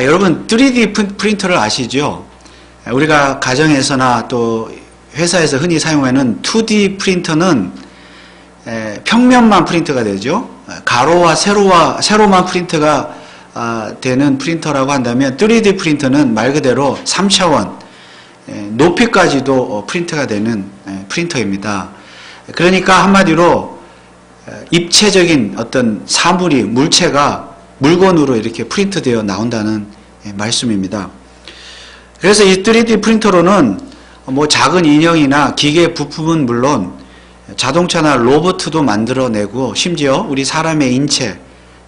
여러분 3D 프린터를 아시죠? 우리가 가정에서나 또 회사에서 흔히 사용하는 2D 프린터는 평면만 프린터가 되죠. 가로와 세로만 프린터가 되는 프린터라고 한다면 3D 프린터는 말 그대로 3차원 높이까지도 프린터가 되는 프린터입니다. 그러니까 한마디로 입체적인 어떤 사물이 물체가 물건으로 이렇게 프린트되어 나온다는 말씀입니다. 그래서 이 3D 프린터로는 뭐 작은 인형이나 기계 부품은 물론 자동차나 로봇도 만들어내고 심지어 우리 사람의 인체,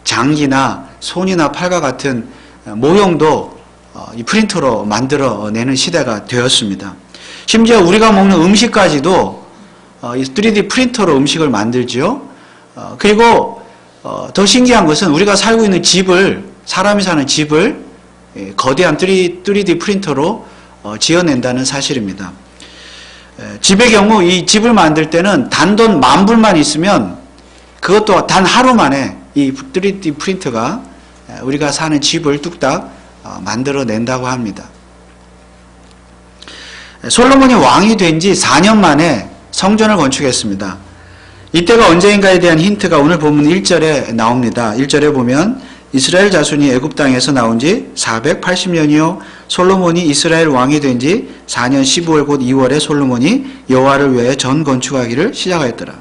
장기나 손이나 팔과 같은 모형도 이 프린터로 만들어내는 시대가 되었습니다. 심지어 우리가 먹는 음식까지도 이 3D 프린터로 음식을 만들지요. 그리고 더 신기한 것은 우리가 살고 있는 집을, 사람이 사는 집을 거대한 3D 프린터로 지어낸다는 사실입니다. 집의 경우 이 집을 만들 때는 단돈 10,000불만 있으면 그것도 단 하루 만에 이 3D 프린터가 우리가 사는 집을 뚝딱 만들어낸다고 합니다. 솔로몬이 왕이 된 지 4년 만에 성전을 건축했습니다. 이때가 언제인가에 대한 힌트가 오늘 본문 1절에 나옵니다. 1절에 보면 이스라엘 자손이 애굽 땅에서 나온 지 480년이요 솔로몬이 이스라엘 왕이 된 지 4년 15월 곧 2월에 솔로몬이 여호와를 위하여 전 건축하기를 시작하였더라.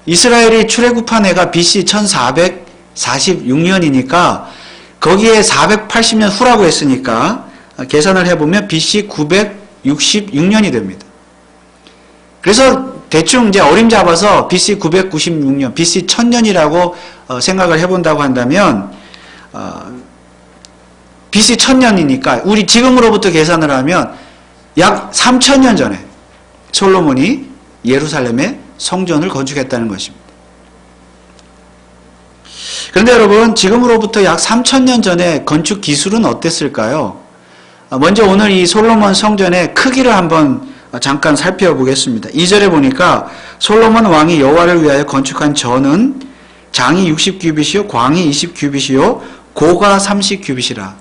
이스라엘이 출애굽한 해가 BC 1446년이니까 거기에 480년 후라고 했으니까 계산을 해보면 BC 966년이 됩니다. 그래서 대충 이제 어림잡아서 BC 996년, BC 1000년이라고 생각을 해본다고 한다면 BC 1000년이니까 우리 지금으로부터 계산을 하면 약 3000년 전에 솔로몬이 예루살렘에 성전을 건축했다는 것입니다. 그런데 여러분 지금으로부터 약 3000년 전에 건축 기술은 어땠을까요? 먼저 오늘 이 솔로몬 성전의 크기를 한번 잠깐 살펴보겠습니다. 2절에 보니까 솔로몬 왕이 여호와를 위하여 건축한 전은 장이 60규빗이요 광이 20규빗이요 고가 30규빗이라.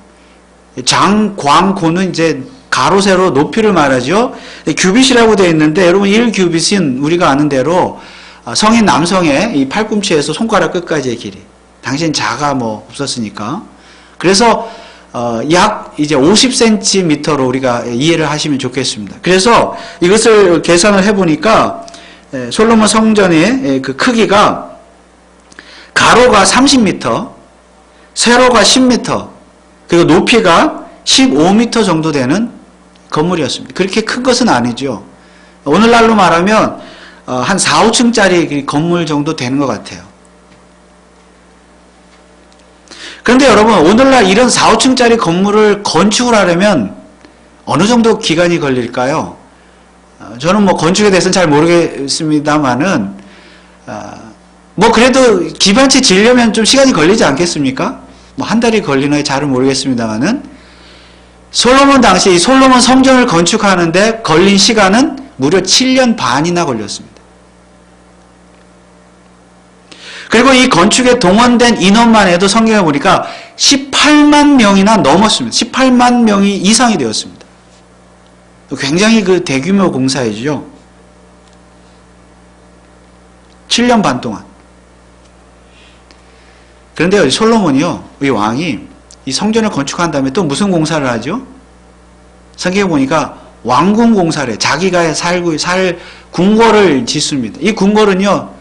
장, 광, 고는 이제 가로, 세로, 높이를 말하죠. 규빗이라고 되어 있는데 여러분 1규빗은 우리가 아는 대로 성인 남성의 이 팔꿈치에서 손가락 끝까지의 길이. 당신 자가 뭐 없었으니까. 그래서 약 이제 50cm로 우리가 이해를 하시면 좋겠습니다. 그래서 이것을 계산을 해보니까 솔로몬 성전의 그 크기가 가로가 30m, 세로가 10m, 그리고 높이가 15m 정도 되는 건물이었습니다. 그렇게 큰 것은 아니죠. 오늘날로 말하면 한 4, 5층짜리 건물 정도 되는 것 같아요. 그런데 여러분 오늘날 이런 4, 5층짜리 건물을 건축을 하려면 어느 정도 기간이 걸릴까요? 저는 뭐 건축에 대해서는 잘 모르겠습니다만은 뭐 그래도 기반치 지으려면 좀 시간이 걸리지 않겠습니까? 뭐 한 달이 걸리나 잘은 모르겠습니다만은 솔로몬 당시 이 솔로몬 성전을 건축하는데 걸린 시간은 무려 7년 반이나 걸렸습니다. 그리고 이 건축에 동원된 인원만 해도 성경에 보니까 18만 명이나 넘었습니다. 18만 명이 이상이 되었습니다. 굉장히 그 대규모 공사이죠. 7년 반 동안. 그런데 솔로몬이요, 이 왕이 이 성전을 건축한 다음에 또 무슨 공사를 하죠? 성경에 보니까 왕궁 공사를 해. 자기가 살 궁궐을 짓습니다. 이 궁궐은요,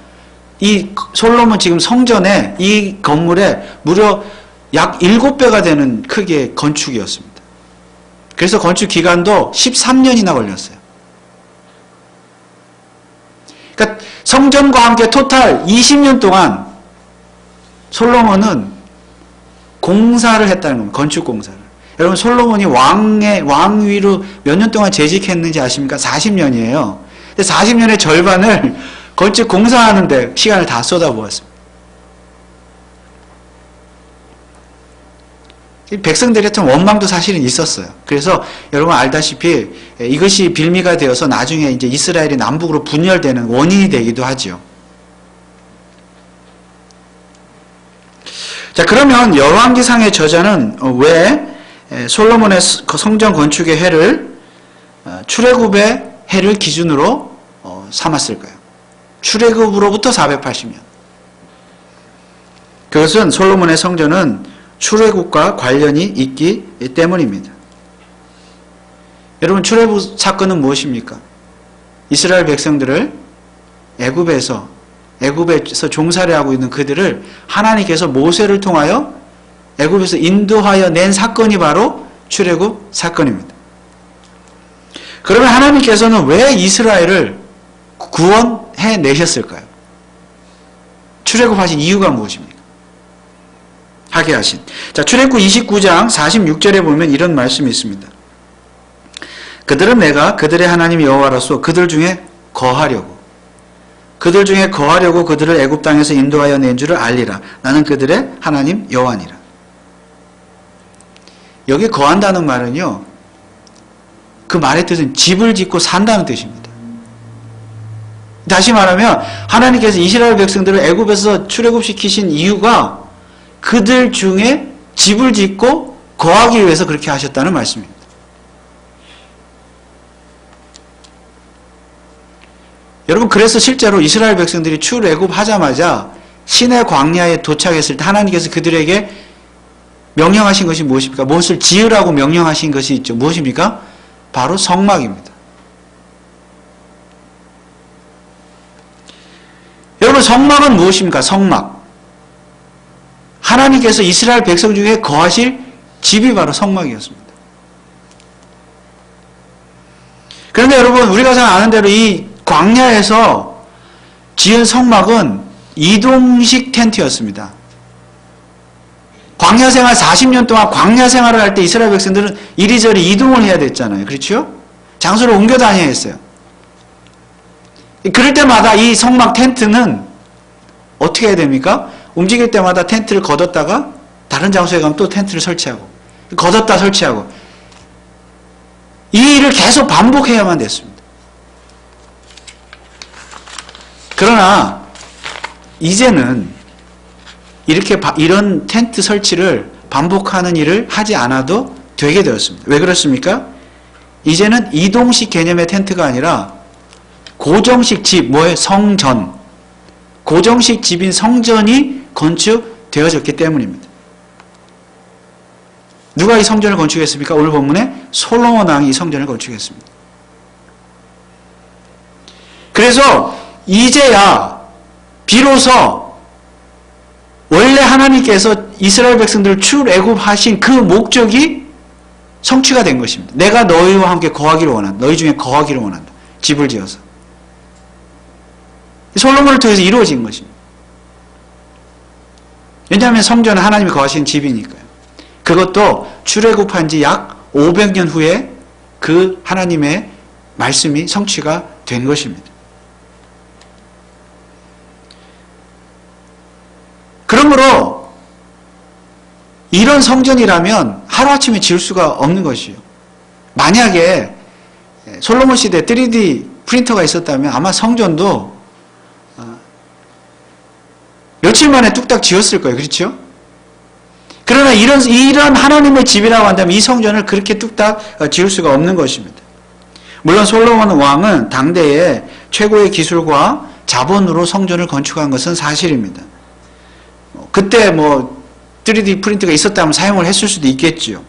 이 솔로몬 지금 성전에 이 건물에 무려 약 7배가 되는 크기의 건축이었습니다. 그래서 건축 기간도 13년이나 걸렸어요. 그러니까 성전과 함께 토탈 20년 동안 솔로몬은 공사를 했다는 겁니다. 건축 공사를. 여러분 솔로몬이 왕위로 몇 년 동안 재직했는지 아십니까? 40년이에요. 근데 40년의 절반을 건축 공사하는데 시간을 다 쏟아부었습니다. 백성들의 좀 원망도 사실은 있었어요. 그래서 여러분 알다시피 이것이 빌미가 되어서 나중에 이제 이스라엘이 남북으로 분열되는 원인이 되기도 하죠. 자, 그러면 열왕기상의 저자는 왜 솔로몬의 성전 건축의 해를 출애굽의 해를 기준으로 삼았을까요? 출애굽으로부터 480년. 그것은 솔로몬의 성전은 출애굽과 관련이 있기 때문입니다. 여러분, 출애굽 사건은 무엇입니까? 이스라엘 백성들을 애굽에서 종살이 하고 있는 그들을 하나님께서 모세를 통하여 애굽에서 인도하여 낸 사건이 바로 출애굽 사건입니다. 그러면 하나님께서는 왜 이스라엘을 구원해 내셨을까요? 출애굽하신 이유가 무엇입니까? 하게 하신. 자, 출애굽 29장 46절에 보면 이런 말씀이 있습니다. 그들은 내가 그들의 하나님 여호와로서 그들 중에 거하려고 그들을 애굽 땅에서 인도하여 낸 줄을 알리라. 나는 그들의 하나님 여호와니라. 여기 거한다는 말은요, 그 말의 뜻은 집을 짓고 산다는 뜻입니다. 다시 말하면 하나님께서 이스라엘 백성들을 애굽에서 출애굽시키신 이유가 그들 중에 집을 짓고 거하기 위해서 그렇게 하셨다는 말씀입니다. 여러분, 그래서 실제로 이스라엘 백성들이 출애굽하자마자 시내 광야에 도착했을 때 하나님께서 그들에게 명령하신 것이 무엇입니까? 무엇을 지으라고 명령하신 것이 있죠. 무엇입니까? 바로 성막입니다. 여러분, 성막은 무엇입니까? 성막. 하나님께서 이스라엘 백성 중에 거하실 집이 바로 성막이었습니다. 그런데 여러분, 우리가 잘 아는 대로 이 광야에서 지은 성막은 이동식 텐트였습니다. 광야 생활 40년 동안 광야 생활을 할 때 이스라엘 백성들은 이리저리 이동을 해야 됐잖아요. 그렇죠? 장소를 옮겨 다녀야 했어요. 그럴 때마다 이 성막 텐트는 어떻게 해야 됩니까? 움직일 때마다 텐트를 걷었다가 다른 장소에 가면 또 텐트를 설치하고 걷었다 설치하고 이 일을 계속 반복해야만 됐습니다. 그러나 이제는 이런 텐트 설치를 반복하는 일을 하지 않아도 되게 되었습니다. 왜 그렇습니까? 이제는 이동식 개념의 텐트가 아니라 고정식 집, 성전. 고정식 집인 성전이 건축되어졌기 때문입니다. 누가 이 성전을 건축했습니까? 오늘 본문에 솔로몬 왕이 이 성전을 건축했습니다. 그래서 이제야 비로소 원래 하나님께서 이스라엘 백성들을 출애굽하신 그 목적이 성취가 된 것입니다. 내가 너희와 함께 거하기를 원한다. 너희 중에 거하기를 원한다. 집을 지어서. 솔로몬을 통해서 이루어진 것입니다. 왜냐하면 성전은 하나님이 거하시는 집이니까요. 그것도 출애굽한 지 약 500년 후에 그 하나님의 말씀이 성취가 된 것입니다. 그러므로 이런 성전이라면 하루아침에 지을 수가 없는 것이요. 만약에 솔로몬 시대에 3D 프린터가 있었다면 아마 성전도 며칠 만에 뚝딱 지었을 거예요. 그렇죠? 그러나 이런 하나님의 집이라고 한다면 이 성전을 그렇게 뚝딱 지을 수가 없는 것입니다. 물론 솔로몬 왕은 당대의 최고의 기술과 자본으로 성전을 건축한 것은 사실입니다. 그때 3D 프린터가 있었다면 사용을 했을 수도 있겠지요.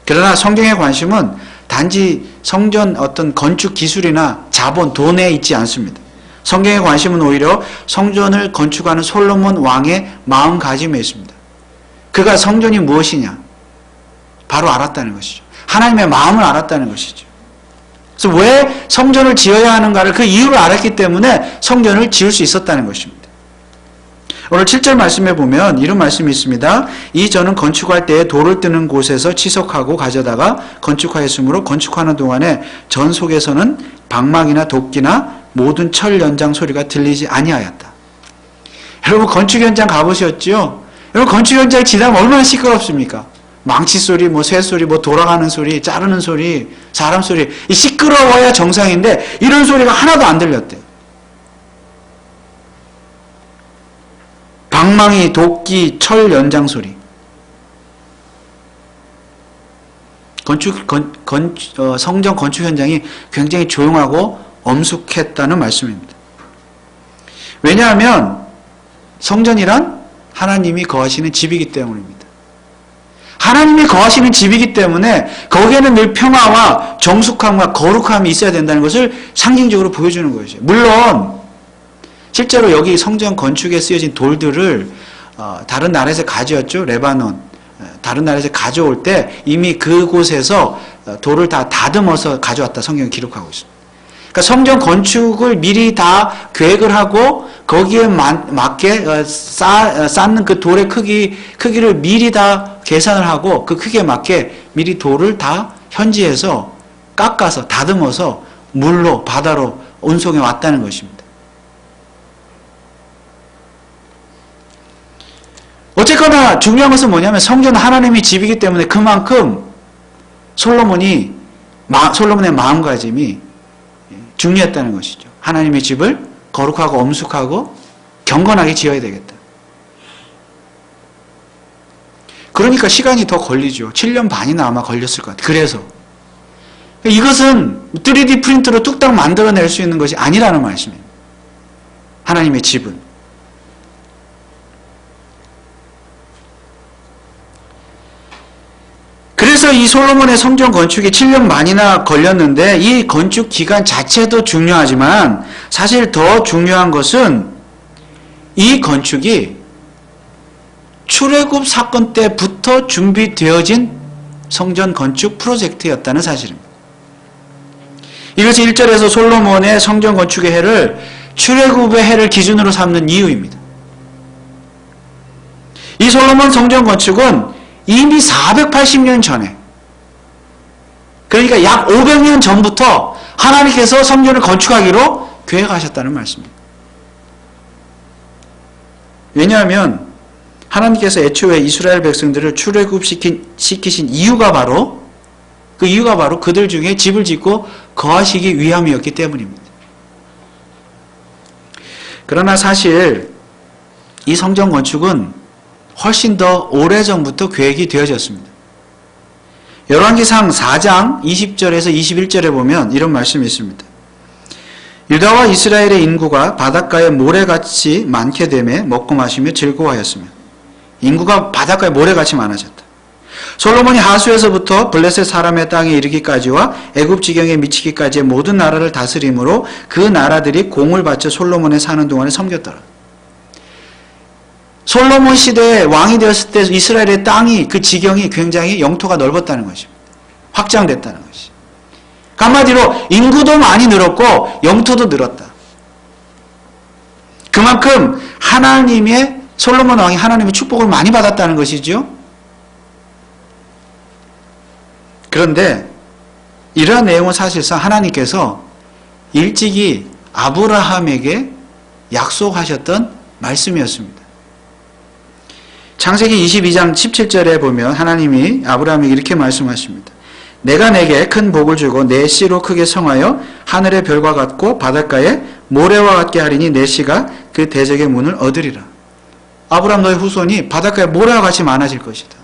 그러나 성경의 관심은 단지 성전 어떤 건축 기술이나 자본, 돈에 있지 않습니다. 성경의 관심은 오히려 성전을 건축하는 솔로몬 왕의 마음가짐에 있습니다. 그가 성전이 무엇이냐? 바로 알았다는 것이죠. 하나님의 마음을 알았다는 것이죠. 그래서 왜 성전을 지어야 하는가를 그 이유를 알았기 때문에 성전을 지을 수 있었다는 것입니다. 오늘 7절 말씀에 보면 이런 말씀이 있습니다. 이 전은 건축할 때에 돌을 뜨는 곳에서 치석하고 가져다가 건축하였으므로 건축하는 동안에 전 속에서는 방망이나 도끼나 모든 철 연장 소리가 들리지 아니하였다. 여러분 건축 현장 가보셨죠? 여러분 건축 현장에 지나면 얼마나 시끄럽습니까? 망치 소리, 새 소리, 돌아가는 소리, 자르는 소리, 사람 소리. 이 시끄러워야 정상인데 이런 소리가 하나도 안 들렸대요. 방망이, 도끼, 철 연장 소리. 성전 건축 현장이 굉장히 조용하고 엄숙했다는 말씀입니다. 왜냐하면 성전이란 하나님이 거하시는 집이기 때문입니다. 하나님이 거하시는 집이기 때문에 거기에는 늘 평화와 정숙함과 거룩함이 있어야 된다는 것을 상징적으로 보여주는 것이죠. 물론 실제로 여기 성전 건축에 쓰여진 돌들을 다른 나라에서 가져왔죠. 레바논. 다른 나라에서 가져올 때 이미 그곳에서 돌을 다 다듬어서 가져왔다 성경이 기록하고 있습니다. 그러니까 성전 건축을 미리 다 계획을 하고 거기에 맞게 쌓는 그 돌의 크기를 미리 다 계산을 하고 그 크기에 맞게 미리 돌을 다 현지에서 깎아서 다듬어서 물로 바다로 운송해 왔다는 것입니다. 어쨌거나 중요한 것은 뭐냐면 성전은 하나님의 집이기 때문에 그만큼 솔로몬의 마음가짐이 중요했다는 것이죠. 하나님의 집을 거룩하고 엄숙하고 경건하게 지어야 되겠다. 그러니까 시간이 더 걸리죠. 7년 반이나 아마 걸렸을 것 같아요. 그래서 이것은 3D 프린터로 뚝딱 만들어낼 수 있는 것이 아니라는 말씀입니다. 하나님의 집은. 그래서 이 솔로몬의 성전 건축이 7년 반이나 걸렸는데 이 건축 기간 자체도 중요하지만 사실 더 중요한 것은 이 건축이 출애굽 사건 때부터 준비되어진 성전 건축 프로젝트였다는 사실입니다. 이것이 1절에서 솔로몬의 성전 건축의 해를 출애굽의 해를 기준으로 삼는 이유입니다. 이 솔로몬 성전 건축은 이미 480년 전에, 그러니까 약 500년 전부터 하나님께서 성전을 건축하기로 계획하셨다는 말씀입니다. 왜냐하면 하나님께서 애초에 이스라엘 백성들을 출애굽시키신 이유가 바로 그들 중에 집을 짓고 거하시기 위함이었기 때문입니다. 그러나 사실 이 성전 건축은 훨씬 더 오래전부터 계획이 되어졌습니다. 열왕기상 4장 20절에서 21절에 보면 이런 말씀이 있습니다. 유다와 이스라엘의 인구가 바닷가에 모래같이 많게 되매 먹고 마시며 즐거워하였으며 인구가 바닷가에 모래같이 많아졌다. 솔로몬이 하수에서부터 블레셋 사람의 땅에 이르기까지와 애굽 지경에 미치기까지의 모든 나라를 다스림으로 그 나라들이 공을 바쳐 솔로몬에 사는 동안에 섬겼더라. 솔로몬 시대에 왕이 되었을 때 이스라엘의 땅이 그 지경이 굉장히 영토가 넓었다는 것입니다. 확장됐다는 것이. 한마디로 인구도 많이 늘었고 영토도 늘었다. 그만큼 하나님의 솔로몬 왕이 하나님의 축복을 많이 받았다는 것이죠. 그런데 이러한 내용은 사실상 하나님께서 일찍이 아브라함에게 약속하셨던 말씀이었습니다. 창세기 22장 17절에 보면 하나님이 아브라함에게 이렇게 말씀하십니다. 내가 내게 큰 복을 주고 내 씨로 크게 성하여 하늘의 별과 같고 바닷가에 모래와 같게 하리니 내 씨가 그 대적의 문을 얻으리라. 아브라함 너의 후손이 바닷가에 모래와 같이 많아질 것이다.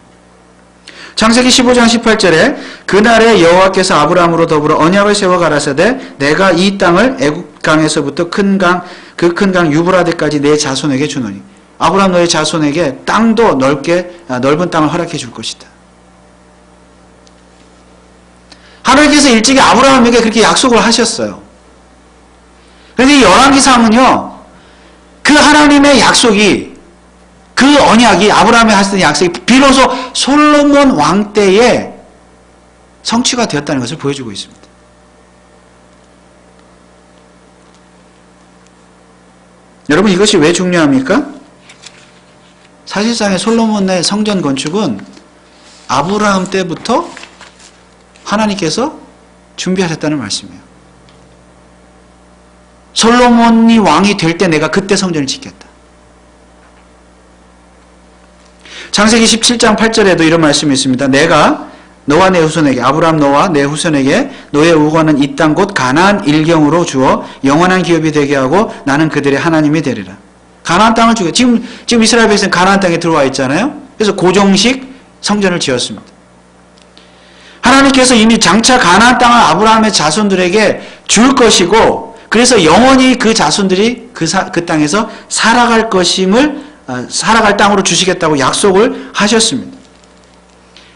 창세기 15장 18절에 그날에 여호와께서 아브라함으로 더불어 언약을 세워 가라사대 내가 이 땅을 애굽 강에서부터 큰 강 유브라데까지 내 자손에게 주노니 아브라함 너의 자손에게 땅도 넓은 땅을 허락해 줄 것이다. 하나님께서 일찍이 아브라함에게 그렇게 약속을 하셨어요. 그런데 이 열왕기상은요, 그 하나님의 약속이, 그 언약이, 아브라함이 하셨던 약속이 비로소 솔로몬 왕 때에 성취가 되었다는 것을 보여주고 있습니다. 여러분, 이것이 왜 중요합니까? 사실상의 솔로몬의 성전 건축은 아브라함 때부터 하나님께서 준비하셨다는 말씀이에요. 솔로몬이 왕이 될 때 내가 그때 성전을 짓겠다. 창세기 17장 8절에도 이런 말씀이 있습니다. 내가 너와 내 후손에게, 아브라함 너와 내 후손에게 너의 우거는 이 땅 곧 가나안 일경으로 주어 영원한 기업이 되게 하고 나는 그들의 하나님이 되리라. 가나안 땅을 주게. 지금 이스라엘 백성은 가나안 땅에 들어와 있잖아요. 그래서 고정식 성전을 지었습니다. 하나님께서 이미 장차 가나안 땅을 아브라함의 자손들에게 줄 것이고, 그래서 영원히 그 자손들이 그 땅에서 살아갈 것임을, 살아갈 땅으로 주시겠다고 약속을 하셨습니다.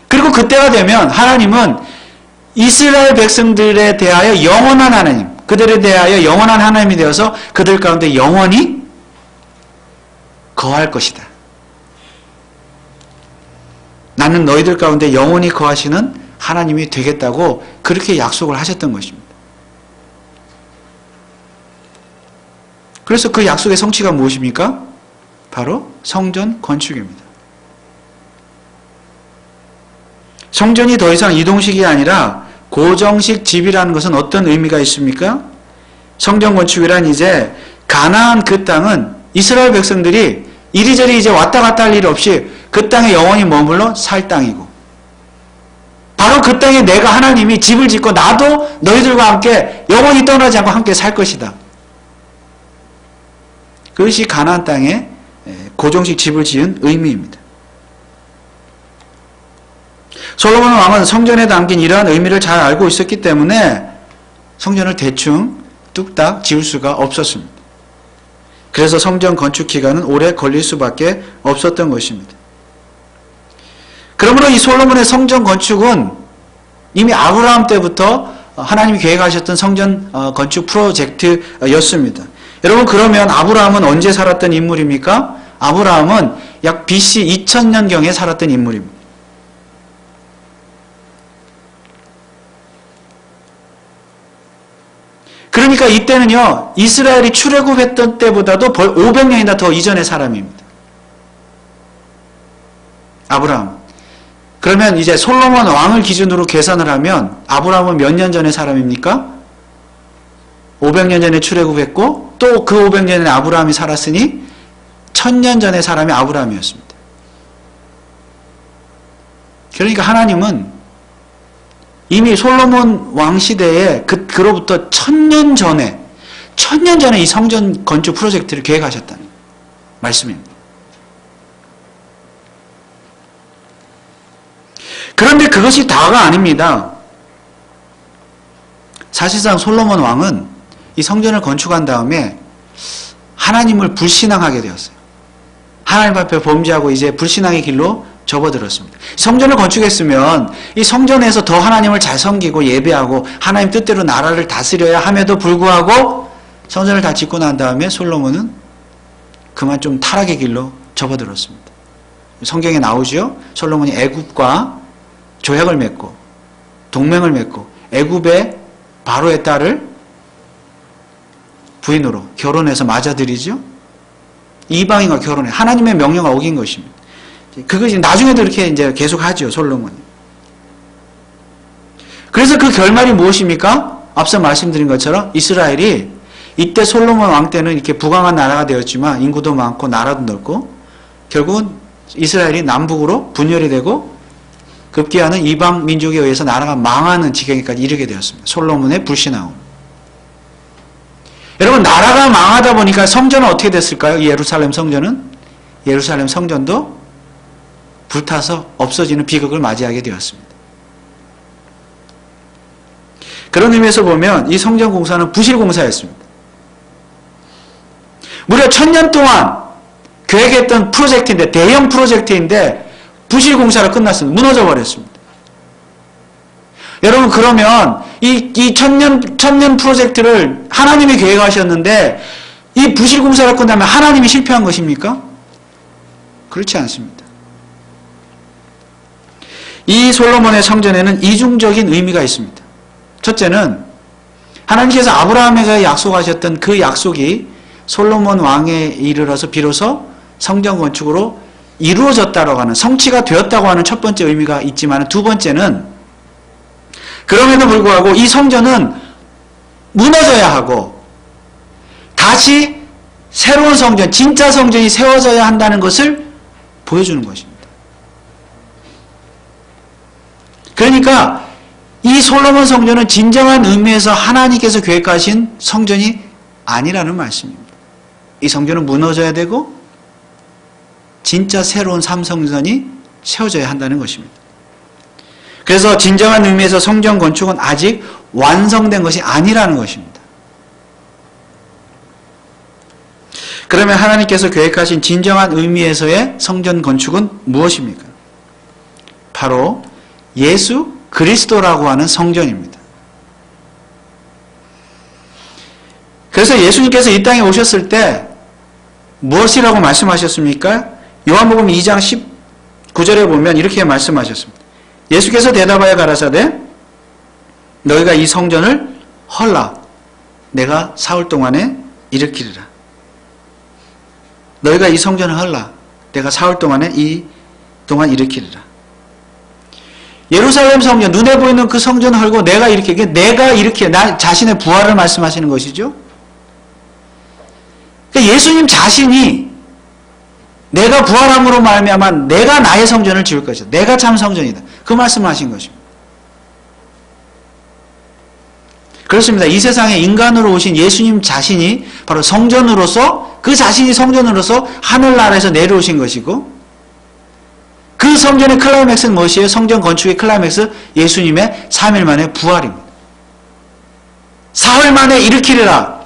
그리고 그때가 되면 하나님은 이스라엘 백성들에 대하여 영원한 하나님, 그들에 대하여 영원한 하나님이 되어서 그들 가운데 영원히 거할 것이다. 나는 너희들 가운데 영원히 거하시는 하나님이 되겠다고 그렇게 약속을 하셨던 것입니다. 그래서 그 약속의 성취가 무엇입니까? 바로 성전 건축입니다. 성전이 더 이상 이동식이 아니라 고정식 집이라는 것은 어떤 의미가 있습니까? 성전 건축이란 이제 가나안 그 땅은 이스라엘 백성들이 이리저리 이제 왔다 갔다 할 일 없이 그 땅에 영원히 머물러 살 땅이고, 바로 그 땅에 내가 하나님이 집을 짓고 나도 너희들과 함께 영원히 떠나지 않고 함께 살 것이다. 그것이 가나안 땅에 고정식 집을 지은 의미입니다. 솔로몬 왕은 성전에 담긴 이러한 의미를 잘 알고 있었기 때문에 성전을 대충 뚝딱 지을 수가 없었습니다. 그래서 성전 건축 기간은 오래 걸릴 수밖에 없었던 것입니다. 그러므로 이 솔로몬의 성전 건축은 이미 아브라함 때부터 하나님이 계획하셨던 성전 건축 프로젝트였습니다. 여러분, 그러면 아브라함은 언제 살았던 인물입니까? 아브라함은 약 BC 2000년경에 살았던 인물입니다. 그러니까 이때는요, 이스라엘이 출애굽했던 때보다도 500년이나 더 이전의 사람입니다. 아브라함. 그러면 이제 솔로몬 왕을 기준으로 계산을 하면 아브라함은 몇 년 전의 사람입니까? 500년 전에 출애굽했고 또 그 500년 전에 아브라함이 살았으니 1000년 전의 사람이 아브라함이었습니다. 그러니까 하나님은 이미 솔로몬 왕 시대에 그로부터 1000년 전에 이 성전 건축 프로젝트를 계획하셨다는 말씀입니다. 그런데 그것이 다가 아닙니다. 사실상 솔로몬 왕은 이 성전을 건축한 다음에 하나님을 불신앙하게 되었어요. 하나님 앞에 범죄하고 이제 불신앙의 길로 접어들었습니다. 성전을 건축했으면 이 성전에서 더 하나님을 잘 섬기고 예배하고 하나님 뜻대로 나라를 다스려야 함에도 불구하고 성전을 다 짓고 난 다음에 솔로몬은 그만 좀 타락의 길로 접어들었습니다. 성경에 나오죠. 솔로몬이 애굽과 조약을 맺고 동맹을 맺고 애굽의 바로의 딸을 부인으로 결혼해서 맞아들이죠. 이방인과 결혼해 하나님의 명령을 어긴 것입니다. 그것이 나중에도 이렇게 이제 계속하죠, 솔로몬이. 그래서 그 결말이 무엇입니까? 앞서 말씀드린 것처럼 이스라엘이 이때 솔로몬 왕 때는 이렇게 부강한 나라가 되었지만 인구도 많고 나라도 넓고 결국은 이스라엘이 남북으로 분열이 되고 급기야는 이방 민족에 의해서 나라가 망하는 지경에까지 이르게 되었습니다. 솔로몬의 불신앙으로. 여러분, 나라가 망하다 보니까 성전은 어떻게 됐을까요? 예루살렘 성전은? 예루살렘 성전도 불타서 없어지는 비극을 맞이하게 되었습니다. 그런 의미에서 보면 이 성전 공사는 부실 공사였습니다. 무려 1000년 동안 계획했던 프로젝트인데, 대형 프로젝트인데 부실 공사로 끝났습니다. 무너져 버렸습니다. 여러분, 그러면 이 천년 프로젝트를 하나님이 계획하셨는데 이 부실 공사로 끝나면 하나님이 실패한 것입니까? 그렇지 않습니다. 이 솔로몬의 성전에는 이중적인 의미가 있습니다. 첫째는 하나님께서 아브라함에게 약속하셨던 그 약속이 솔로몬 왕에 이르러서 비로소 성전 건축으로 이루어졌다고 하는, 성취가 되었다고 하는 첫 번째 의미가 있지만, 두 번째는 그럼에도 불구하고 이 성전은 무너져야 하고 다시 새로운 성전, 진짜 성전이 세워져야 한다는 것을 보여주는 것입니다. 그러니까 이 솔로몬 성전은 진정한 의미에서 하나님께서 계획하신 성전이 아니라는 말씀입니다. 이 성전은 무너져야 되고 진짜 새로운 삼성전이 세워져야 한다는 것입니다. 그래서 진정한 의미에서 성전 건축은 아직 완성된 것이 아니라는 것입니다. 그러면 하나님께서 계획하신 진정한 의미에서의 성전 건축은 무엇입니까? 바로 예수 그리스도라고 하는 성전입니다. 그래서 예수님께서 이 땅에 오셨을 때 무엇이라고 말씀하셨습니까? 요한복음 2장 19절에 보면 이렇게 말씀하셨습니다. 예수께서 대답하여 가라사대 너희가 이 성전을 헐라 내가 사흘 동안에 일으키리라. 너희가 이 성전을 헐라 내가 사흘 동안에 일으키리라. 예루살렘 성전, 눈에 보이는 그 성전을 헐고 내가 일으켜 나 자신의 부활을 말씀하시는 것이죠. 그러니까 예수님 자신이 내가 부활함으로 말미암아 내가 나의 성전을 지을 것이다. 내가 참 성전이다. 그 말씀을 하신 것입니다. 그렇습니다. 이 세상에 인간으로 오신 예수님 자신이 바로 성전으로서 그 자신이 성전으로서 하늘나라에서 내려오신 것이고 그 성전의 클라이맥스는 무엇이에요? 성전 건축의 클라이맥스 예수님의 3일 만의 부활입니다. 사흘 만에 일으키리라.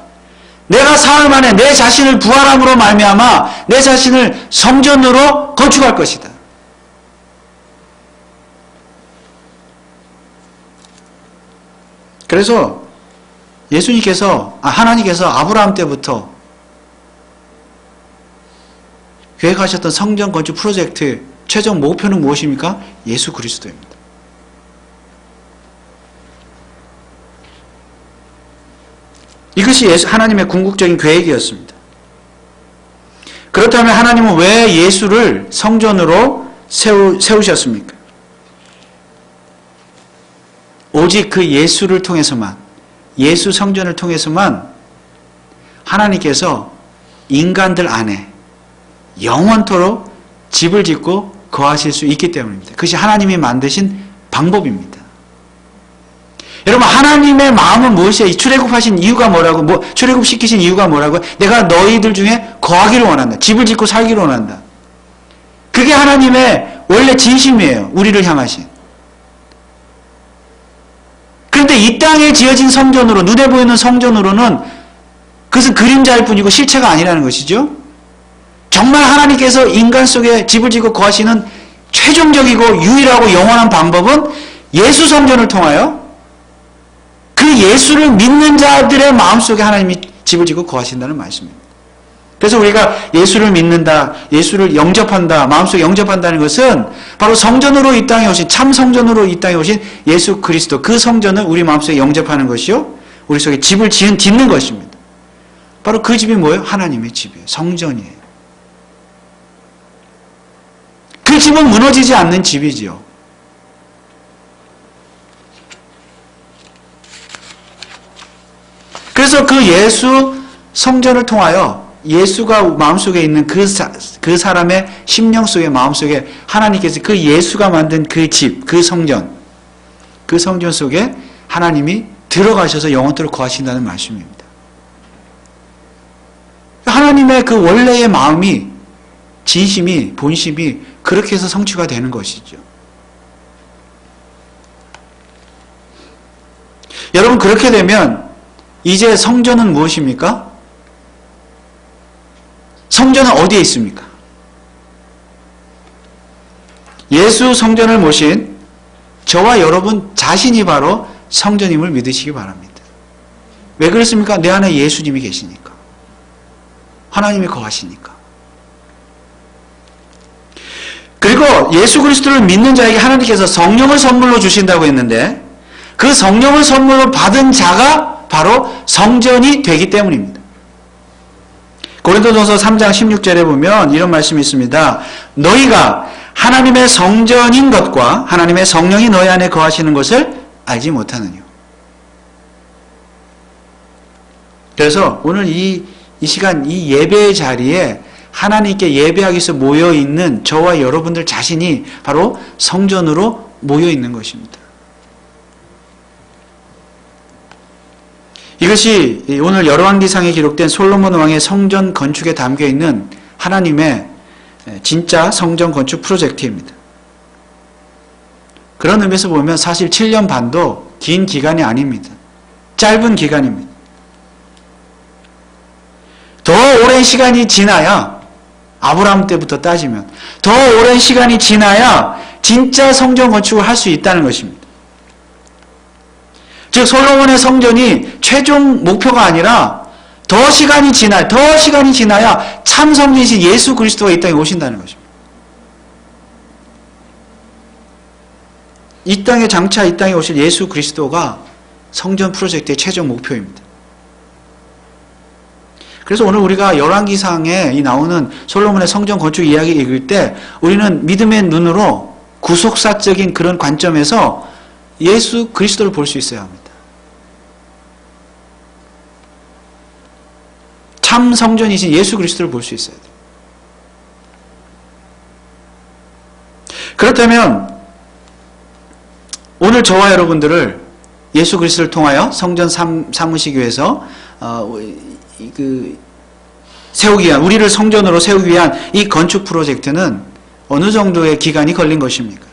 내가 사흘 만에 내 자신을 부활함으로 말미암아 내 자신을 성전으로 건축할 것이다. 그래서 하나님께서 아브라함 때부터 계획하셨던 성전 건축 프로젝트 최종 목표는 무엇입니까? 예수 그리스도입니다. 이것이 하나님의 궁극적인 계획이었습니다. 그렇다면 하나님은 왜 예수를 성전으로 세우셨습니까? 오직 그 예수를 통해서만, 예수 성전을 통해서만 하나님께서 인간들 안에 영원토록 집을 짓고 거하실 수 있기 때문입니다. 그것이 하나님이 만드신 방법입니다. 여러분, 하나님의 마음은 무엇이에요? 출애굽하신 이유가 뭐라고? 출애굽시키신 이유가 뭐라고? 내가 너희들 중에 거하기를 원한다. 집을 짓고 살기를 원한다. 그게 하나님의 원래 진심이에요. 우리를 향하신. 그런데 이 땅에 지어진 성전으로, 눈에 보이는 성전으로는 그것은 그림자일 뿐이고 실체가 아니라는 것이죠. 정말 하나님께서 인간 속에 집을 짓고 거하시는 최종적이고 유일하고 영원한 방법은 예수 성전을 통하여 그 예수를 믿는 자들의 마음속에 하나님이 집을 짓고 거하신다는 말씀입니다. 그래서 우리가 예수를 믿는다, 예수를 영접한다, 마음속에 영접한다는 것은 바로 성전으로 이 땅에 오신, 참 성전으로 이 땅에 오신 예수 그리스도, 그 성전을 우리 마음속에 영접하는 것이요, 우리 속에 집을 짓는 것입니다. 바로 그 집이 뭐예요? 하나님의 집이에요. 성전이에요. 그 집은 무너지지 않는 집이지요. 그래서 그 예수 성전을 통하여 예수가 마음속에 있는 그 사람의 심령 속에, 마음속에 하나님께서 그 예수가 만든 그 집, 그 성전 속에 하나님이 들어가셔서 영원토록 거하신다는 말씀입니다. 하나님의 그 원래의 마음이, 진심이, 본심이 그렇게 해서 성취가 되는 것이죠. 여러분, 그렇게 되면 이제 성전은 무엇입니까? 성전은 어디에 있습니까? 예수 성전을 모신 저와 여러분 자신이 바로 성전임을 믿으시기 바랍니다. 왜 그렇습니까? 내 안에 예수님이 계시니까. 하나님이 거하시니까. 그리고 예수 그리스도를 믿는 자에게 하나님께서 성령을 선물로 주신다고 했는데 그 성령을 선물로 받은 자가 바로 성전이 되기 때문입니다. 고린도전서 3장 16절에 보면 이런 말씀이 있습니다. 너희가 하나님의 성전인 것과 하나님의 성령이 너희 안에 거하시는 것을 알지 못하느냐. 그래서 오늘 이 시간, 이 예배의 자리에 하나님께 예배하기 위해서 모여있는 저와 여러분들 자신이 바로 성전으로 모여있는 것입니다. 이것이 오늘 열왕기상에 기록된 솔로몬 왕의 성전 건축에 담겨 있는 하나님의 진짜 성전 건축 프로젝트입니다. 그런 의미에서 보면 사실 7년 반도 긴 기간이 아닙니다. 짧은 기간입니다. 더 오랜 시간이 지나야, 아브라함 때부터 따지면 더 오랜 시간이 지나야 진짜 성전 건축을 할 수 있다는 것입니다. 즉 솔로몬의 성전이 최종 목표가 아니라 더 시간이 지나야 참 성전이신 예수 그리스도가 이 땅에 오신다는 것입니다. 이 땅에 장차 이 땅에 오실 예수 그리스도가 성전 프로젝트의 최종 목표입니다. 그래서 오늘 우리가 열왕기상에 나오는 솔로몬의 성전 건축 이야기 읽을 때 우리는 믿음의 눈으로 구속사적인 그런 관점에서 예수 그리스도를 볼 수 있어야 합니다. 참 성전이신 예수 그리스도를 볼 수 있어야 돼요. 그렇다면 오늘 저와 여러분들을 예수 그리스도를 통하여 성전 삼으시기 위해서 세우기 위한, 우리를 성전으로 세우기 위한 이 건축 프로젝트는 어느 정도의 기간이 걸린 것입니까?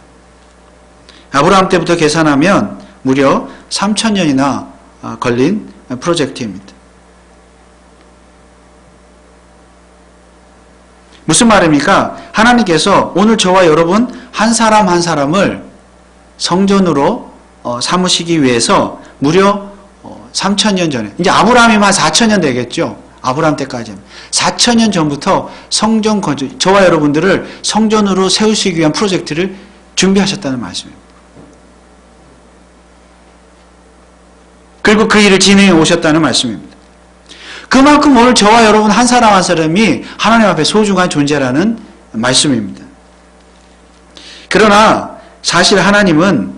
아브라함 때부터 계산하면 무려 3000년이나 걸린 프로젝트입니다. 무슨 말입니까? 하나님께서 오늘 저와 여러분 한 사람 한 사람을 성전으로 삼으시기 위해서 무려 3000년 전에, 이제 아브라함이면 한 4000년 되겠죠. 아브라함 때까지는 4000년 전부터 성전 건축, 저와 여러분들을 성전으로 세우시기 위한 프로젝트를 준비하셨다는 말씀입니다. 그리고 그 일을 진행해 오셨다는 말씀입니다. 그만큼 오늘 저와 여러분 한 사람 한 사람이 하나님 앞에 소중한 존재라는 말씀입니다. 그러나 사실 하나님은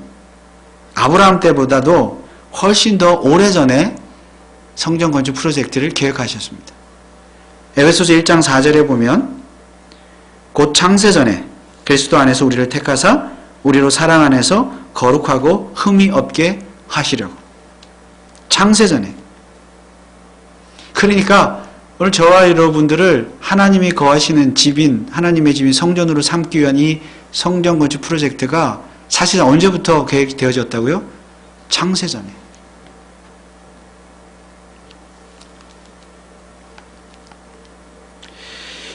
아브라함 때보다도 훨씬 더 오래전에 성전 건축 프로젝트를 계획하셨습니다. 에베소서 1장 4절에 보면 곧 창세전에 그리스도 안에서 우리를 택하사 우리로 사랑 안에서 거룩하고 흠이 없게 하시려고. 창세전에. 그러니까 오늘 저와 여러분들을 하나님이 거하시는 집인, 하나님의 집인 성전으로 삼기 위한 이 성전 건축 프로젝트가 사실 언제부터 계획되어졌다고요? 창세전에.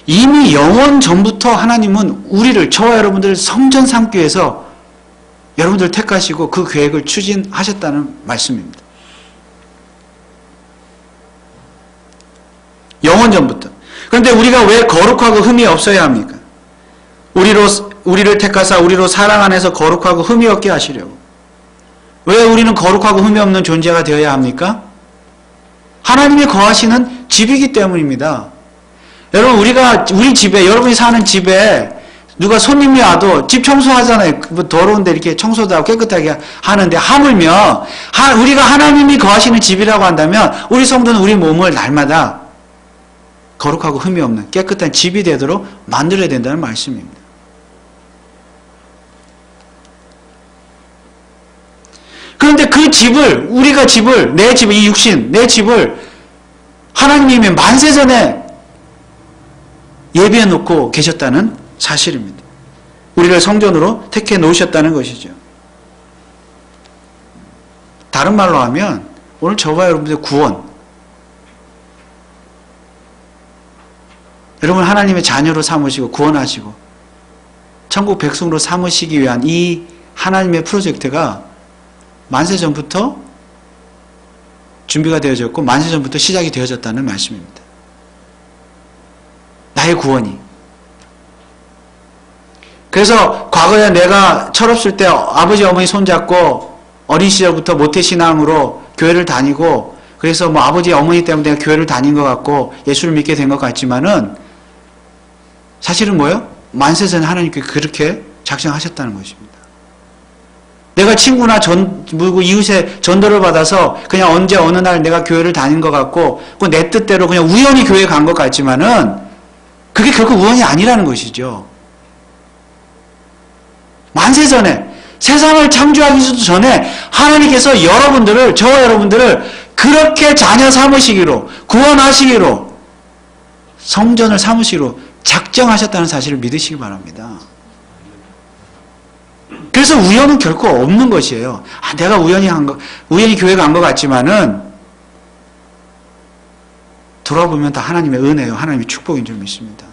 이미 영원 전부터 하나님은 우리를, 저와 여러분들을 성전 삼기 위해서 여러분들을 택하시고 그 계획을 추진하셨다는 말씀입니다. 영원 전부터. 그런데 우리가 왜 거룩하고 흠이 없어야 합니까? 우리를 택하사 우리로 사랑 안에서 거룩하고 흠이 없게 하시려고. 왜 우리는 거룩하고 흠이 없는 존재가 되어야 합니까? 하나님이 거하시는 집이기 때문입니다. 여러분, 우리 집에, 여러분이 사는 집에 누가 손님이 와도 집 청소하잖아요. 뭐 더러운데 이렇게 청소도 하고 깨끗하게 하는데, 하물며 우리가 하나님이 거하시는 집이라고 한다면 우리 성도는 우리 몸을 날마다 거룩하고 흠이 없는 깨끗한 집이 되도록 만들어야 된다는 말씀입니다. 그런데 그 집을, 우리가 집을, 내 집을, 이 육신, 내 집을 하나님이 만세전에 예비해 놓고 계셨다는 사실입니다. 우리를 성전으로 택해 놓으셨다는 것이죠. 다른 말로 하면 오늘 저와 여러분들의 구원, 여러분 하나님의 자녀로 삼으시고 구원하시고 천국 백성으로 삼으시기 위한 이 하나님의 프로젝트가 만세전부터 준비가 되어졌고 만세전부터 시작이 되어졌다는 말씀입니다. 나의 구원이. 그래서 과거에 내가 철없을 때 아버지 어머니 손잡고 어린 시절부터 모태신앙으로 교회를 다니고, 그래서 뭐 아버지 어머니 때문에 내가 교회를 다닌 것 같고 예수를 믿게 된 것 같지만은 사실은 뭐예요? 만세전에 하나님께 그렇게 작정하셨다는 것입니다. 내가 친구나 이웃의 전도를 받아서 그냥 언제 어느 날 내가 교회를 다닌 것 같고 내 뜻대로 그냥 우연히 교회에 간 것 같지만은 그게 결코 우연이 아니라는 것이죠. 만세전에, 세상을 창조하기도 전에 하나님께서 저와 여러분들을 그렇게 자녀 삼으시기로, 구원하시기로, 성전을 삼으시기로 작정하셨다는 사실을 믿으시기 바랍니다. 그래서 우연은 결코 없는 것이에요. 내가 우연히 교회 간 것 같지만은, 돌아보면 다 하나님의 은혜요, 하나님의 축복인 줄 믿습니다.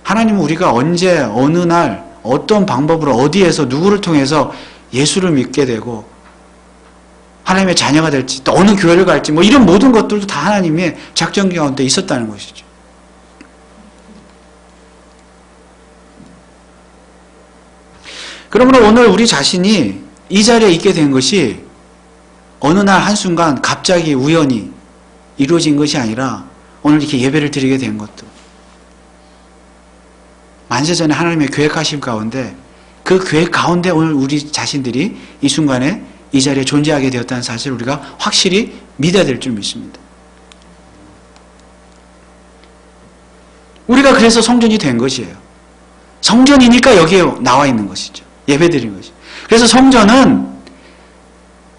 하나님은 우리가 언제, 어느 날, 어떤 방법으로, 어디에서, 누구를 통해서 예수를 믿게 되고, 하나님의 자녀가 될지, 또 어느 교회를 갈지, 뭐 이런 모든 것들도 다 하나님의 작전 가운데 있었다는 것이죠. 그러므로 오늘 우리 자신이 이 자리에 있게 된 것이 어느 날 한순간 갑자기 우연히 이루어진 것이 아니라 오늘 이렇게 예배를 드리게 된 것도 만세전에 하나님의 계획하심 가운데 그 계획 가운데 오늘 우리 자신들이 이 순간에 이 자리에 존재하게 되었다는 사실을 우리가 확실히 믿어야 될 줄 믿습니다. 우리가 그래서 성전이 된 것이에요. 성전이니까 여기에 나와 있는 것이죠. 예배드린 것이죠. 그래서 성전은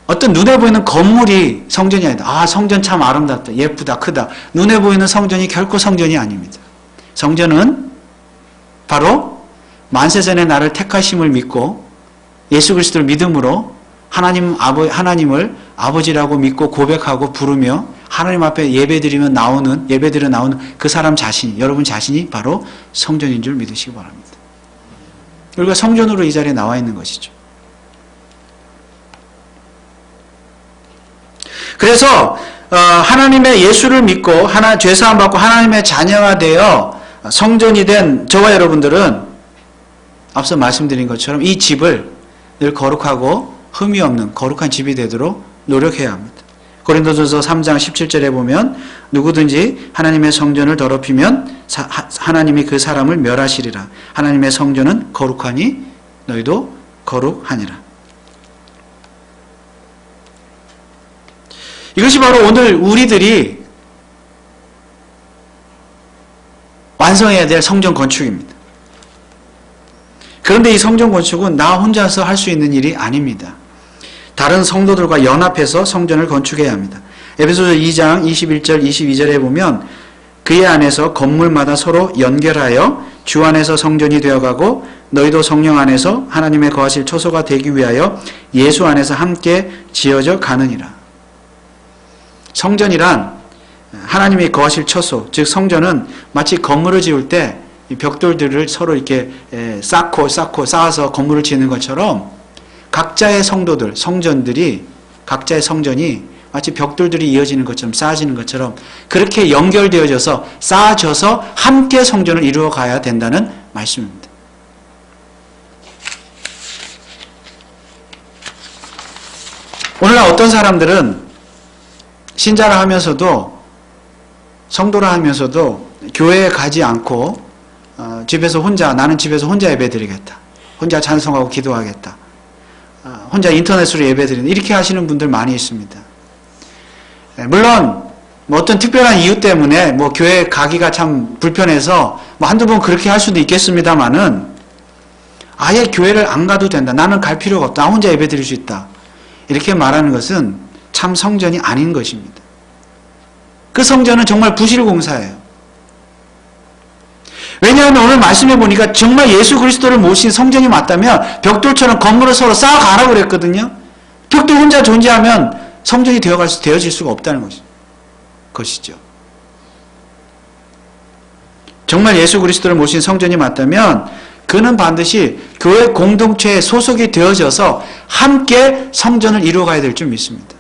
어떤 눈에 보이는 건물이 성전이 아니다. 성전 참 아름답다. 예쁘다. 크다. 눈에 보이는 성전이 결코 성전이 아닙니다. 성전은 바로 만세전에 나를 택하심을 믿고 예수 그리스도를 믿음으로 하나님을 아버지라고 믿고 고백하고 부르며 하나님 앞에 예배드리러 나오는 그 사람 자신, 여러분 자신이 바로 성전인 줄 믿으시기 바랍니다. 우리가 성전으로 이 자리에 나와 있는 것이죠. 그래서 하나님의 예수를 믿고 죄사함 받고 하나님의 자녀가 되어 성전이 된 저와 여러분들은 앞서 말씀드린 것처럼 이 집을 늘 거룩하고 흠이 없는 거룩한 집이 되도록 노력해야 합니다. 고린도전서 3장 17절에 보면 누구든지 하나님의 성전을 더럽히면 하나님이 그 사람을 멸하시리라. 하나님의 성전은 거룩하니 너희도 거룩하니라. 이것이 바로 오늘 우리들이 완성해야 될 성전 건축입니다. 그런데 이 성전 건축은 나 혼자서 할 수 있는 일이 아닙니다. 다른 성도들과 연합해서 성전을 건축해야 합니다. 에베소서 2장 21절 22절에 보면 그의 안에서 건물마다 서로 연결하여 주 안에서 성전이 되어가고 너희도 성령 안에서 하나님의 거하실 초소가 되기 위하여 예수 안에서 함께 지어져 가느니라. 성전이란 하나님이 거하실 처소, 즉 성전은 마치 건물을 지을 때 벽돌들을 서로 이렇게 쌓아서 건물을 지는 것처럼 각자의 각자의 성전이 마치 벽돌들이 이어지는 것처럼 쌓아지는 것처럼 그렇게 연결되어져서 쌓아져서 함께 성전을 이루어 가야 된다는 말씀입니다. 오늘날 어떤 사람들은 신자라 하면서도 성도라 하면서도 교회에 가지 않고 나는 집에서 혼자 예배드리겠다. 혼자 찬송하고 기도하겠다. 혼자 인터넷으로 예배드리는 이렇게 하시는 분들 많이 있습니다. 물론 어떤 특별한 이유 때문에 교회 가기가 참 불편해서 한두 번 그렇게 할 수도 있겠습니다만은 아예 교회를 안 가도 된다. 나는 갈 필요가 없다. 나 혼자 예배드릴 수 있다. 이렇게 말하는 것은 참 성전이 아닌 것입니다. 그 성전은 정말 부실공사예요. 왜냐하면 오늘 말씀해 보니까 정말 예수 그리스도를 모신 성전이 맞다면 벽돌처럼 건물을 서로 쌓아가라고 그랬거든요. 벽돌 혼자 존재하면 성전이 되어질 수가 없다는 것이죠. 정말 예수 그리스도를 모신 성전이 맞다면 그는 반드시 교회 공동체에 소속이 되어져서 함께 성전을 이루어가야 될 줄 믿습니다.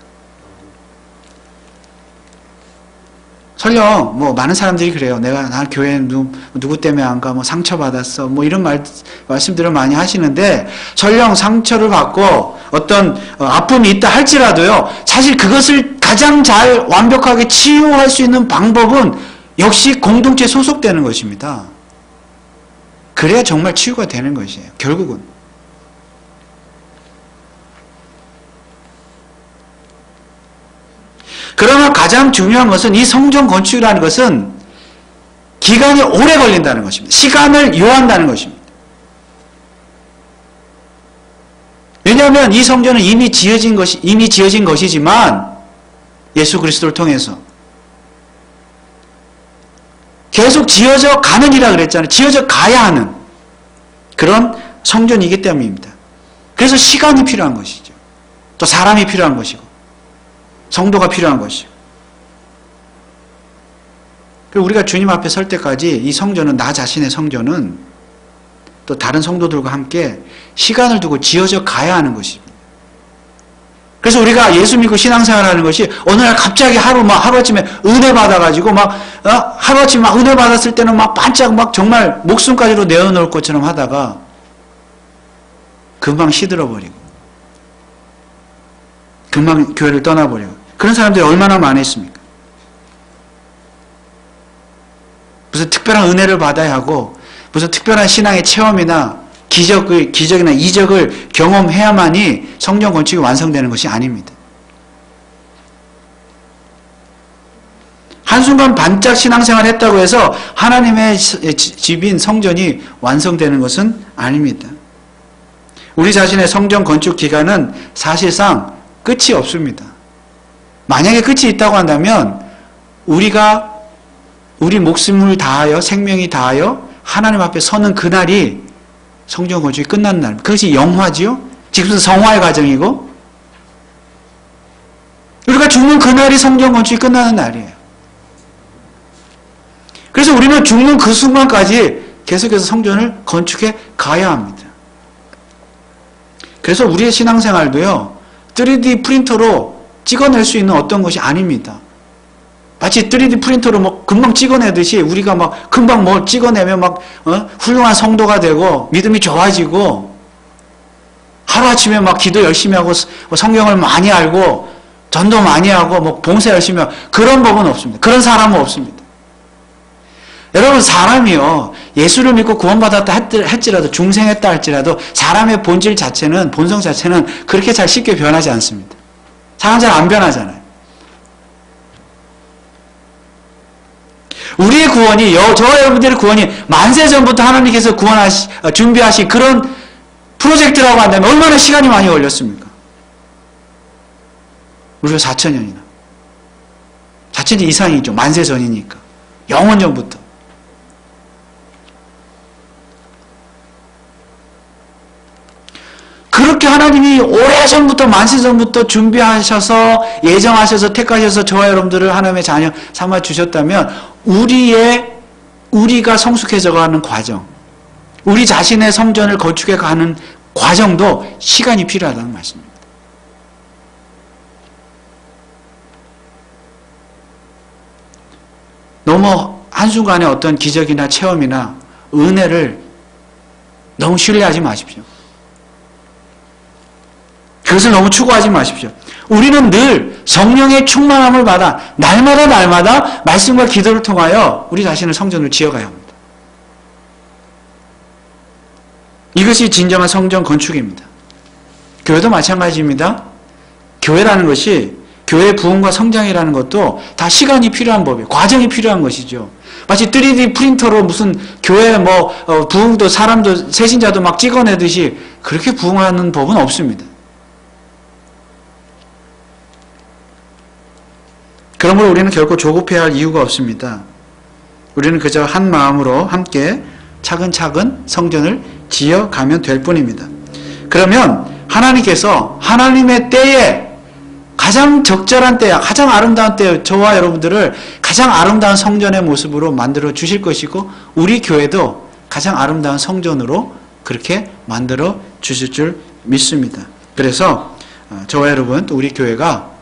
설령 많은 사람들이 그래요. 나 교회 누구 때문에 안 가? 상처받았어. 이런 말씀들을 많이 하시는데 설령 상처를 받고 어떤 아픔이 있다 할지라도요. 사실 그것을 가장 잘 완벽하게 치유할 수 있는 방법은 역시 공동체에 소속되는 것입니다. 그래야 정말 치유가 되는 것이에요. 결국은. 그러나 가장 중요한 것은 이 성전 건축이라는 것은 기간이 오래 걸린다는 것입니다. 시간을 요한다는 것입니다. 왜냐하면 이 성전은 이미 지어진 것이지만 예수 그리스도를 통해서 계속 지어져 가는이라 그랬잖아요. 지어져 가야 하는 그런 성전이기 때문입니다. 그래서 시간이 필요한 것이죠. 또 사람이 필요한 것이고 성도가 필요한 것이고, 그리고 우리가 주님 앞에 설 때까지 이 성전은, 나 자신의 성전은 또 다른 성도들과 함께 시간을 두고 지어져 가야 하는 것입니다. 그래서 우리가 예수 믿고 신앙생활하는 것이 어느 날 갑자기 하루아침에 은혜 받아가지고 하루아침에 막 은혜 받았을 때는 막 반짝 막 정말 목숨까지도 내어놓을 것처럼 하다가 금방 시들어버리고 금방 교회를 떠나버리고, 그런 사람들이 얼마나 많았습니까? 무슨 특별한 은혜를 받아야 하고 무슨 특별한 신앙의 체험이나 기적이나 이적을 경험해야만이 성전 건축이 완성되는 것이 아닙니다. 한순간 반짝 신앙생활을 했다고 해서 하나님의 집인 성전이 완성되는 것은 아닙니다. 우리 자신의 성전 건축 기간은 사실상 끝이 없습니다. 만약에 끝이 있다고 한다면 우리 목숨을 다하여 생명이 다하여 하나님 앞에 서는 그날이 성전 건축이 끝난 날, 그것이 영화지요? 지금 성화의 과정이고, 우리가 죽는 그날이 성전 건축이 끝나는 날이에요. 그래서 우리는 죽는 그 순간까지 계속해서 성전을 건축해 가야 합니다. 그래서 우리의 신앙생활도요, 3D 프린터로 찍어낼 수 있는 어떤 것이 아닙니다. 마치 3D 프린터로 금방 찍어내듯이 우리가 금방 뭘 찍어내면 훌륭한 성도가 되고 믿음이 좋아지고 하루아침에 기도 열심히 하고 성경을 많이 알고 전도 많이 하고 봉사 열심히 하고, 그런 법은 없습니다. 그런 사람은 없습니다. 여러분, 사람이요, 예수를 믿고 구원받았다 할지라도, 중생했다 할지라도 사람의 본성 자체는 그렇게 잘 쉽게 변하지 않습니다. 사람 잘 안 변하잖아요. 우리의 구원이, 저와 여러분들의 구원이 만세 전부터 하나님께서 준비하신 그런 프로젝트라고 한다면 얼마나 시간이 많이 걸렸습니까? 우리가 4,000년이나. 4,000년 이상이죠. 만세 전이니까. 영원 전부터. 그렇게 하나님이 오래전부터, 만세 전부터 준비하셔서, 예정하셔서, 택하셔서 저와 여러분들을 하나님의 자녀 삼아 주셨다면, 우리가 성숙해져 가는 과정, 우리 자신의 성전을 건축해 가는 과정도 시간이 필요하다는 말씀입니다. 너무 한순간에 어떤 기적이나 체험이나 은혜를 너무 신뢰하지 마십시오. 그것을 너무 추구하지 마십시오. 우리는 늘 성령의 충만함을 받아 날마다 말씀과 기도를 통하여 우리 자신을 성전을 지어가야 합니다. 이것이 진정한 성전 건축입니다. 교회도 마찬가지입니다. 교회라는 것이, 교회 부흥과 성장이라는 것도 다 시간이 필요한 법이에요. 과정이 필요한 것이죠. 마치 3D 프린터로 무슨 교회 부흥도 사람도 새신자도 찍어내듯이 그렇게 부흥하는 법은 없습니다. 그러므로 우리는 결코 조급해야 할 이유가 없습니다. 우리는 그저 한 마음으로 함께 차근차근 성전을 지어가면 될 뿐입니다. 그러면 하나님께서 하나님의 때에, 가장 적절한 때야, 가장 아름다운 때에 저와 여러분들을 가장 아름다운 성전의 모습으로 만들어 주실 것이고, 우리 교회도 가장 아름다운 성전으로 그렇게 만들어 주실 줄 믿습니다. 그래서 저와 여러분, 또 우리 교회가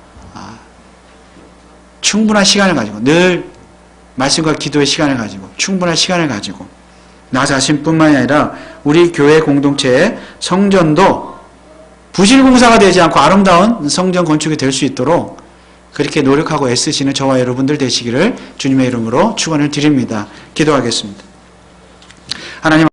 충분한 시간을 가지고, 늘 말씀과 기도의 시간을 가지고, 충분한 시간을 가지고, 나 자신뿐만이 아니라 우리 교회 공동체의 성전도 부실공사가 되지 않고 아름다운 성전 건축이 될 수 있도록 그렇게 노력하고 애쓰시는 저와 여러분들 되시기를 주님의 이름으로 축원을 드립니다. 기도하겠습니다. 하나님